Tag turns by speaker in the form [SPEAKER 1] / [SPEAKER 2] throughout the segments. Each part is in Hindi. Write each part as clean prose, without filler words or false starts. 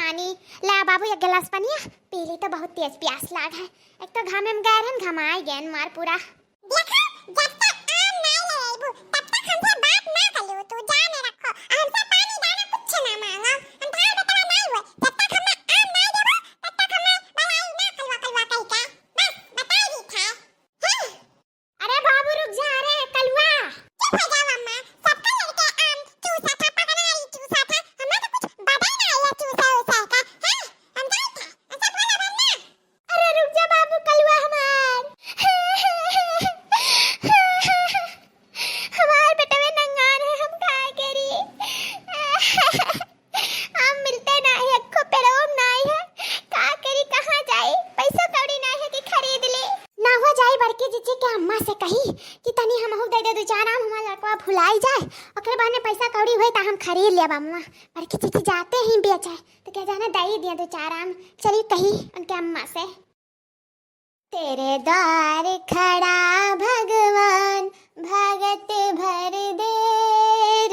[SPEAKER 1] पानी। ला बाबू एक गिलास पानी पी ली तो बहुत तेज प्यास लाग है। एक तो घाम में गए हम घमाए गए मार पूरा।
[SPEAKER 2] देखो जब तक आम नहीं लेबू तब तक हमसे बात ना करियो। तू जाने रखो हमसे पानी दाना कुछ ना मांगो। हम धार बेटा नहीं हुए जब तक हम आम नहीं देबो तब तक हम बलाई ना कलवा कलवा कह के बस बता दी था।
[SPEAKER 1] अरे बाबू रुक जा रे कलवा।
[SPEAKER 2] चुप हो जाओ अम्मा। सबका लड़के आम चूसा था पकड़ना ही चूसा था। हमें तो कुछ बदल ना आया चूसा उसा का। हम जाए था ऐसा बोला बनना।
[SPEAKER 1] अरे रुक जा बाबू कलवा हमार। हमार बेटा में नंगान है हम काय करी। हम मिलते नहीं है को पेड़ों नहीं है का करी कहां जाए पैसा कौड़ी नहीं है कि खरीद ले। ना हो जाए बड़की जीजी के अम्मा से कही कि तनी हम हो दे दे दो चार आम हमारा लड़का भुलाई जाए ओकरे बाद में पैसा कौड़ी होए त हम खरीद लेब। अम्मा बड़की जीजी जाते ही बेचे तो क्या जाने दई दिया दो चार आम। चली कही उनके अम्मा से तेरे द्वार खड़ा भगवान भगत भर दे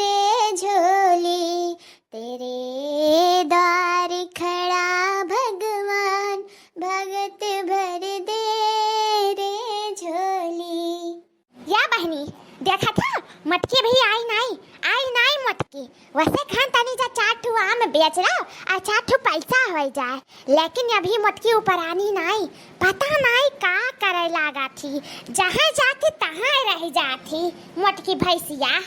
[SPEAKER 1] रे झोली। तेरे द्वार खड़ा भगवान भगत भर दे रे झोली। या बहनी देखा था मटकी भी आई नहीं मटकी। वैसे खान तनी जा चार ठू आम बेच रहा और चार ठू पैसा हो जाए लेकिन अभी मटकी ऊपर आनी नहीं। पता नहीं का करे लागा थी जहाँ जाती तहाँ रह जाती मोटकी भैंसिया।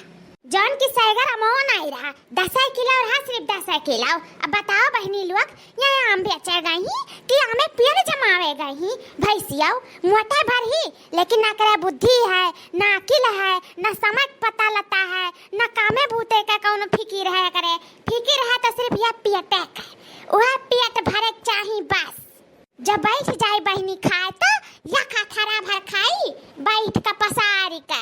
[SPEAKER 1] जौन की सैगर अमोन आई रहा 10 किलो रहा सिर्फ 10 किलो। अब बताओ बहनी लोग यहाँ आम बेचे गई कि हमें पेड़ जमावे गई भैंसिया मोटे भर ही लेकिन ना करे बुद्धि है ना अकिल है ना समझ पता लता है ना कामे बूते का कौन फिकिर है करे। फिकिर है तो सिर्फ यह पेटे का वह पेट भरे चाहिए बस। जब बैठ जाए बहनी खाए तो या खरा भर खाई बैठ का पसारी का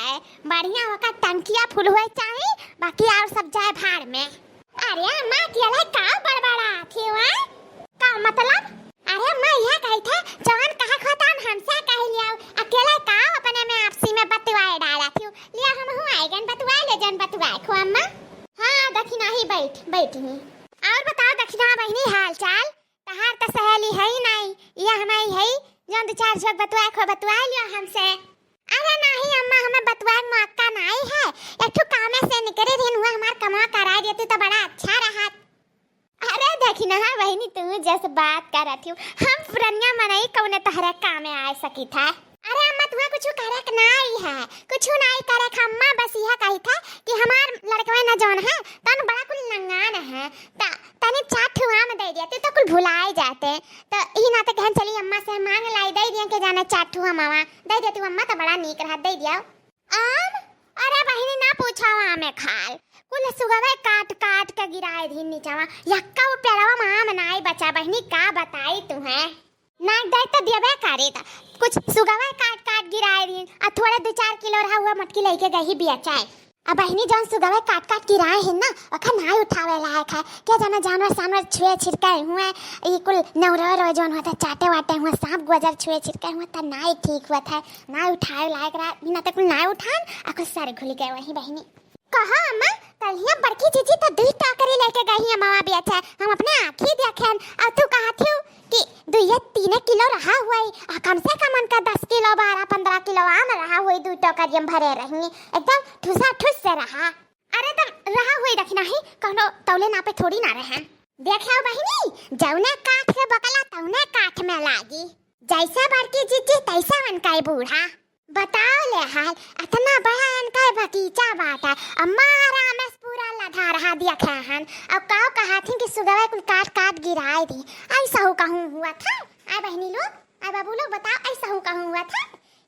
[SPEAKER 1] बढ़िया होकर टंकिया फुल हुए चाहे बाकी और सब जाए भाड़ में। अरे अम्मा अकेला का बड़बड़ा थी वहाँ का मतलब। अरे अम्मा यह कही थे जवान कहा खतान हमसे कह लिया अकेला का अपने में आपसी में बतवाए डाला थी लिया हम हुआ आएगन बतवाए ले जन बतवाए खो अम्मा। हाँ दक्षिणा ही बैठ ही और बताओ दक्षिणा बहनी हाल चाल तहार तो सहेली है ही नहीं ये हमारी है जौन 2-4 जग बतवा लियो हमसे। अरे नहीं अम्मा हमें बतवाए मौका नहीं है एक ठो काम से निकले दिन हुआ हमार कमा करा देती तो बड़ा अच्छा रहा। अरे देखी ना बहनी तू जैसे बात कर रही हूँ हम पुरनिया मनई कौने तहरे काम में आ सकी था। अरे अम्मा तुम्हें कुछ करे नहीं है कुछ नहीं करे अम्मा बस यह कही था कि हमार लड़कवा न जौन है तन बड़ा कुल नंगान है तने 4 ठू आम दे दिया तो कुल भुलाए जाते तो ई ना तो कहन चली अम्मा से मांग लाई दे दिया के जाने 4 ठू आम दे देती अम्मा तो बड़ा नीक रहा दे दिया आम। अरे बहनी ना पूछो आमे खाल कुल सुगवे काट के गिराए दी नीचावा यक्का पेड़वा आम नाई बचा बहनी का बताई तुम्हें ना दे तो देबे करे था कुछ सुगवा काट गिराए दी आ थोड़े 2-4 किलो रहा हुआ मटकी लेके गई बेचाए। अब बहनी जौन सुगवा काट गिराए है ना ओखा नाई उठावे लायक है क्या जाना जानवर छुए छिड़के हुए ये कुल नौरो जौन होता चाटे वाटे हुए सांप गुजर छुए छिड़के हुए त नाई ठीक हुआ था नाई उठावे लायक रहा बिना तो कुल नाई उठान आ कुछ सारे खुल गए वही बहनी। कहा अम्मा कलिया बड़की जीजी तो 2 टाकरी लेके गई है मामा बेचा हम अपने आँखी देखें और तू कहा थी कि 2-3 किलो रहा हुआ कम से कम उनका 10 किलो 12-15 किलो आम रहा हुआ 2 टोकरी हम भरे रहेंगे एकदम ठुसा ठुस से रहा। अरे तब रहा हुई रखना ही कौनो तौले ना पे थोड़ी ना रहे देखा बहनी जौने काठ से बकला तौने काठ में लागी जैसा बड़की जीजी तैसा उनका बूढ़ा। बताओ ले हाल इतना बड़ा इनका बगीचा बाटा अम्मा आराम से पूरा लधा रहा दिया खाहन अब काव कहा थी कि सुगवा कुल काट गिराए दी ऐसा हो कहूँ हुआ था। आ बहनी लोग आ बाबू लोग बताओ ऐसा हो कहूँ हुआ था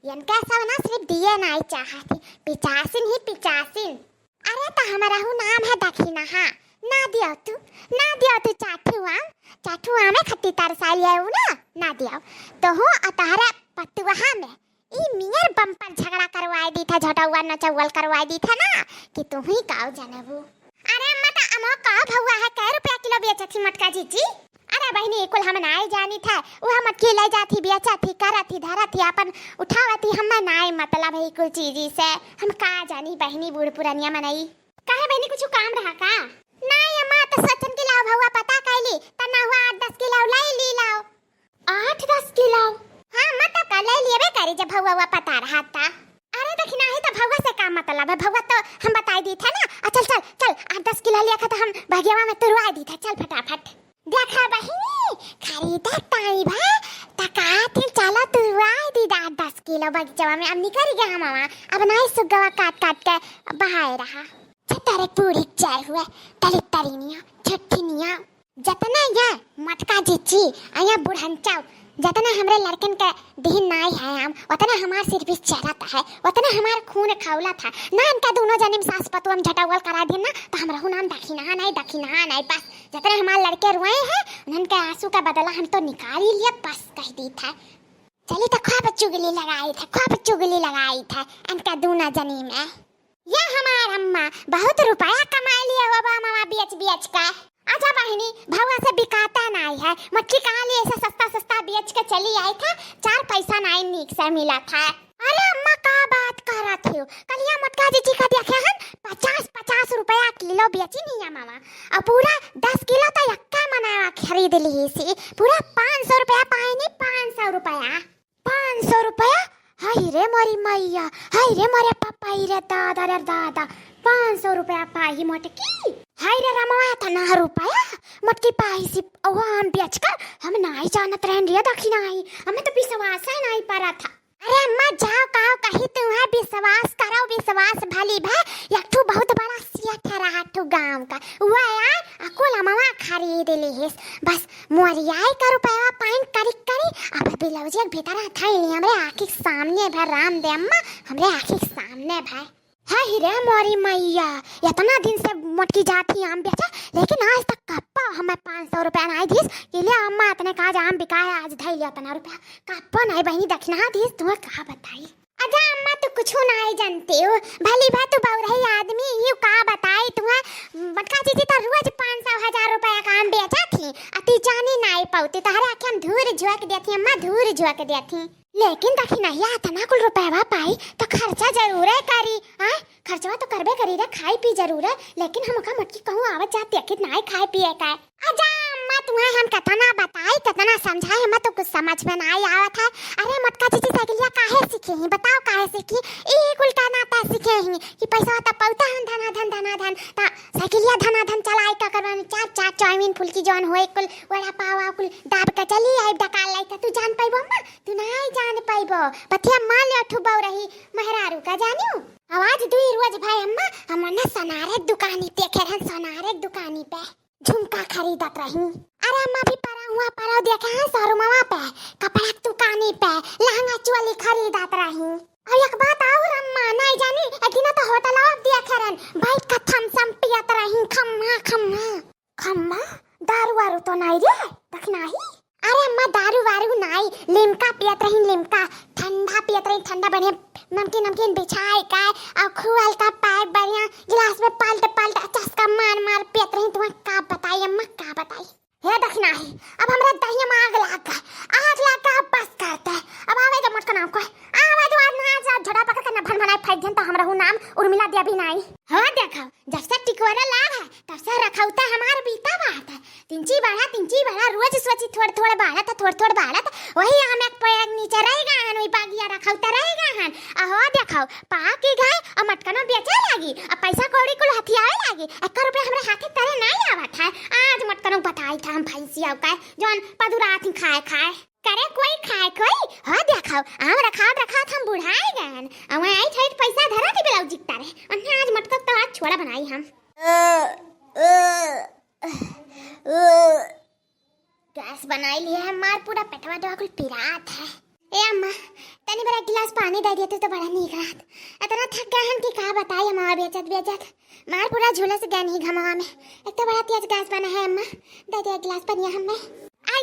[SPEAKER 1] इनका सब ना सिर्फ दिए नहीं चाहती 85। अरे तो हमारा नाम है दक्षिणा हाँ ना दियो तू चाठू आम खट्टी तरसाई है ना दियो तो हो अतहरा पतुहा में ई मियर बम्पर झगड़ा करवाई दी था झटौवा नचौवल करवाई दी था ना कि तू ही काव जानबू। अरे अम्मा ता अमो का भौवा है कै रुपया किलो बेचत थी मटका जीजी। अरे बहनी कुल हम नाई जानी था वह मटकी ले जाती बेचा थी करा थी धरा थी अपन उठावती हम नाई मतलब है कुल चीजी से हम का जानी बहनी बूढ़ पुरानिया मनई काहे बहनी कुछ काम रहा का नहीं अम्मा तो सचन के लाव भौवा पता कैली तना हुआ रहा था। अरे देखी नहीं तो भगवा से का मतलब है, भगवा तो हम बताई दी थे ना। चल चल चल 8-10 किलो लिया था तो हम भगियावा में तुरवा दी था। चल फटाफट देखा बहिनी खरीदा ताई भा तकात चला तुरवा दी 8-10 किलो बगीचा में। अब निकल गया मामा, अब नहीं सुगवा काट काट के बहाए रहा। तारे पूरी चाय हुए तली तरीनिया छठिनिया जतना या मटका जिची आया बुढ़ंचाओ जतना हमरे लड़कन के दिन नाई है हम उतना हमार सिर भी चढ़ता है, उतना हमार खून खौला था ना। इनका दोनों जनिम सास पतु हम झटावल करा दिन ना तो हम रहू नाम दखिना नहीं बस जतना हमार लड़के रोए हैं उनके आंसू का बदला हम तो निकाल ही लिया बस कह दी था। चली तो खूब चुगली लगाई था इनका दोनों जनिम में। ये हमार अम्मा बहुत रुपया कमा लिया होगा मामा बेच का। अच्छा बहनी भवा से बिकाता नहीं है, मच्छी कहाँ लिए ऐसा सस्ता बेच के चली आई था, 4 पैसा नहीं नीक से मिला था। अरे अम्मा का बात कर रहा थी कलिया मटका जी का देखे हम 50 रुपया किलो बेची नहीं है मामा। और पूरा 10 किलो तो यक्का मना खरीद ली सी, पूरा 500 रुपया पाए नहीं 500 रुपया। हाय रे मोरी मैया, हाय रे मोरे पापा रे दादा रे दादा 500 रुपया पाई मटकी। हाय रे रमवा तना रुपया मटकी पाई सी हम बेच कर हम नहीं जानत रहन रे दखी नहीं, हमें तो विश्वास ही नहीं पड़ा था। अरे अम्मा जाओ कहो कहीं तुम्हें विश्वास करो विश्वास भली भाई। एक ठू बहुत बड़ा सेठ रहा ठू गांव का वो यार अकुल अम्मा खरीद ली बस मोरियाई का रुपया पाइन करी अब ब्लाउज एक भीतर था ही नहीं हमरे आँखी सामने भाई राम दे अम्मा हमरे आँखी सामने भाई। हाय रे मोरी मैया इतना दिन से मटकी जाती आम बेचा लेकिन आज तक कप्पा हमें 500 रुपया नहीं दीस के लिए अम्मा इतने का आम बिकाया आज धई लिया इतना रुपया कप्पा नहीं बहनी दक्षिणा दीस तुम्हें कहा बताई। अजा अम्मा तू कुछ नहीं जानती हो भली भाई तू बहुरही आदमी यू का बताई तुम्हें मटका जी तो रोज 500-1000 रुपया का आम बेचा थी अति जानी नहीं पाती तारे आखे हम धूर झुक देती अम्मा धूर झुक देती लेकिन दखी नहीं आता ना कुल रुपया पाई तो खर्चा जरूर है करी हाँ खर्चवा तो करबे करी रे खाई पी जरूर है लेकिन हम का मटकी कहूँ आवत जाती अखित नहीं खाए पिए का। अजा अम्मा तुम्हें हम कतना बताई कतना समझाए हमें तो कुछ समझ में नहीं आवत है। अरे मटका जी साइकिलिया काहे सीखे ही बताओ काहे सीखी एक उल्टा नाता सीखे ही कि पैसा तो पौता हम धना धन ता साइकिलिया धन चलाई का करवाने चार चाउमीन फुल्की जौन होए कुल वड़ा पाव कुल दाब के चली आई डकाल लाई तू जान पाइबो अम्मा तू नहीं जान पाइबो पथिया मान ले ठुबौ रही मेहरारू का जानियो आवाज दुई रोज भाई अम्मा हम ना सनारे दुकानी देखे रहन सनारे दुकानी पे झुमका खरीदत रही। अरे अम्मा भी परा देखे हैं शोरूमवा पे कपड़ा दुकानी पे लहंगा चोली खरीदत रही। और एक बात और अम्मा नहीं जानी एक दिन तो होटल ऑफ देखे रहन भाई कथम सम पियत रही खम्मा दारू वारू तो नहीं रे दखना ही। अरे अम्मा दारू वारू नहीं लिमका पियत रही लिमका ठंडा पियत रही ठंडा बढ़िया नमकीन बिछाए का और खुआल का पाइप बढ़िया गिलास में पलट चस्का मार पियत रही तुम्हें का बताई अम्मा का बताई हे दखना ही। अब हमरा दहिया में आग लग का बस करते अब आवे तो मटका नाम को आवे तो आज ना झड़ा पकड़ के न भन भनाई फाइट जन तो हमरा हूं नाम उर्मिला देवी नहीं। हां देखो जब से टिकोरा लाग है तब से रखौता हमार बीता बात है तिंची बढ़ा रोज सोची थोड़ा बढ़ा था थोड़ा बढ़ा था वही हम एक पैर नीचे रहेगा हन वही बागिया रखौता रहेगा हन अहो देखो पाकी गए और मटका न बेचे लागी अब पैसा कौड़ी कुल हथियाए लागी 1 रुपया हमरे हाथे तरे नहीं आवत है। आज मटका न बताई था हम भैंसिया का जौन पदुरात खाए करे कोई खाए कोई हाँ देखो आम रखा हम बुढ़ाए गए अब आई थे पैसा धरा के ब्लाउज जिकता रहे अन्य आज मटका तो आज छोड़ा बनाई हम गैस बनाई लिया है मार पूरा पेटवा दवा कुल पिरात है। ए अम्मा तनी बड़ा गिलास पानी दे देते तो बड़ा नीक रहत इतना थक गए हम कि का बताई हम बेचत मार पूरा झूला से गए नहीं घमावा में एक तो बड़ा तेज गैस बना है अम्मा दे दे गिलास पानी हमें। आई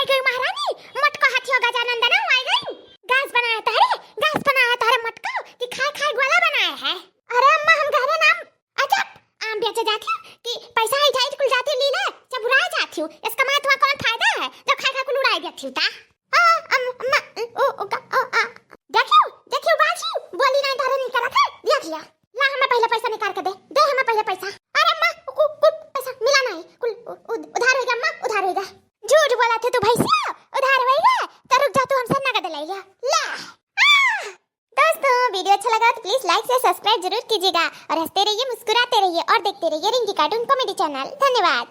[SPEAKER 1] गई महारानी मटका हाथी होगा जानंदना आई गई गैस बनाया तारे मटका कि खाए गोला बनाया है। अरे अम्मा हम घरे नाम अजब आम बेचे जाती कि पैसा ही जाए कुल जाती ली ले जब बुराई जाती हूँ इसका मैं तुम्हें कौन फायदा है जब खाए कुल उड़ाई देती हूँ ता अम्मा देखियो बाजी बोली नहीं धरे नहीं करा था देख लिया ला हमें पहले पैसा निकाल के दे हमें पहले पैसा। अरे अम्मा कुल पैसा मिला नहीं कुल उधार होगा अम्मा उधार होगा झूठ बोला थे तू भैंसिया उधार होगा तो रुक जा तू हमसे नगद ले लिया ला वीडियो अच्छा लगा तो प्लीज लाइक से सब्सक्राइब जरूर कीजिएगा और हंसते रहिए, मुस्कुराते रहिए और देखते रहिए रिंकी कार्टून कॉमेडी चैनल। धन्यवाद।